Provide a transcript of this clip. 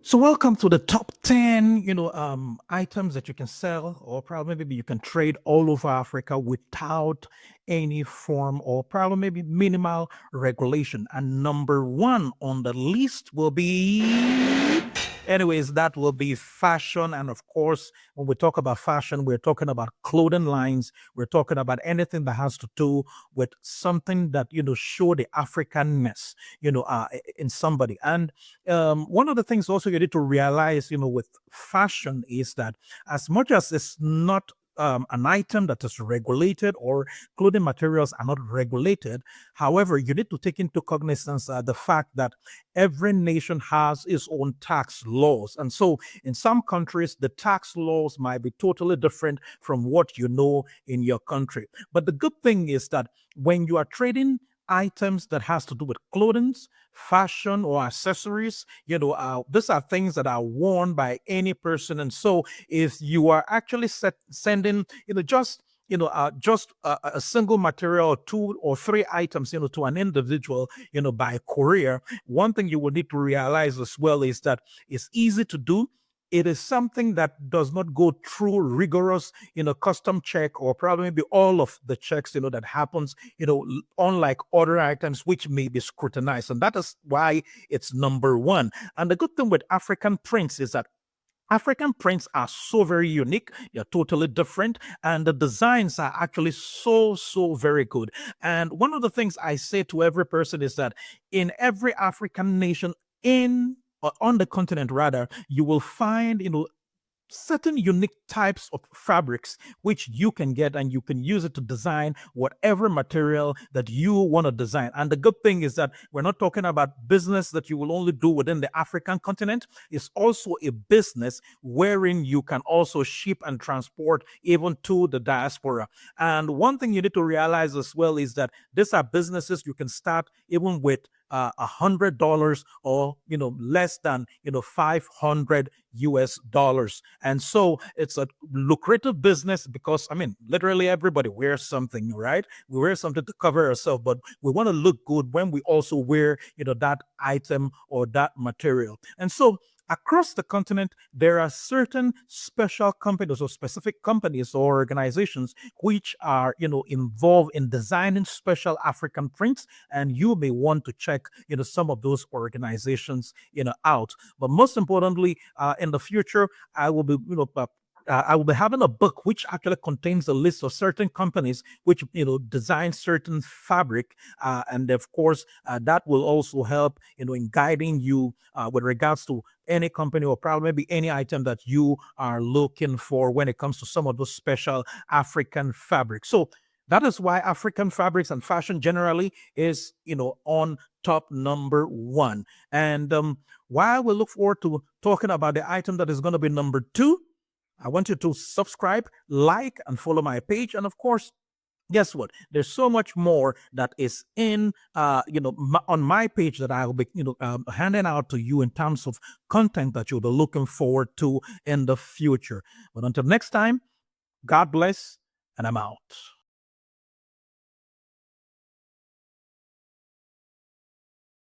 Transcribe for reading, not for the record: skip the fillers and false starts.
So welcome to the top 10, items that you can sell or probably maybe you can trade all over Africa without any form or probably maybe minimal regulation. And number one on the list will be, anyways, that will be fashion. And of course, when we talk about fashion, we're talking about clothing lines. We're talking about anything that has to do with something that, show the Africanness, in somebody. And one of the things also you need to realize, with fashion is that as much as it's not an item that is regulated or clothing materials are not regulated, however, you need to take into cognizance the fact that every nation has its own tax laws. And so in some countries, the tax laws might be totally different from what you know in your country. But the good thing is that when you are trading items that has to do with clothing, fashion, or accessories, these are things that are worn by any person. And so if you are actually sending, just a single material, or two or three items, to an individual, by courier, one thing you will need to realize as well is that it's easy to do. It is something that does not go through rigorous, custom check or probably maybe all of the checks, that happens, unlike other items which may be scrutinized. And that is why it's number one. And the good thing with African prints is that African prints are so very unique. They're totally different. And the designs are actually so very good. And one of the things I say to every person is that in every African nation, in or on the continent rather, you will find, certain unique types of fabrics which you can get and you can use it to design whatever material that you want to design. And the good thing is that we're not talking about business that you will only do within the African continent. It's also a business wherein you can also ship and transport even to the diaspora. And one thing you need to realize as well is that these are businesses you can start even with $100 or less than 500 US dollars. And so it's a lucrative business because, I mean, literally everybody wears something, right? We wear something to cover ourselves, but we want to look good when we also wear, that item or that material. And so across the continent, there are certain special companies or specific companies or organizations which are, involved in designing special African prints. And you may want to check, some of those organizations, out. But most importantly, in the future, I will be, I will be having a book which actually contains a list of certain companies which design certain fabric, and of course that will also help in guiding you with regards to any company or probably maybe any item that you are looking for when it comes to some of those special African fabrics. So that is why African fabrics and fashion generally is on top number one. And while we look forward to talking about the item that is going to be number two, I want you to subscribe, like, and follow my page. And of course, guess what? There's so much more that is in, on my page that I'll be, handing out to you in terms of content that you'll be looking forward to in the future. But until next time, God bless, and I'm out.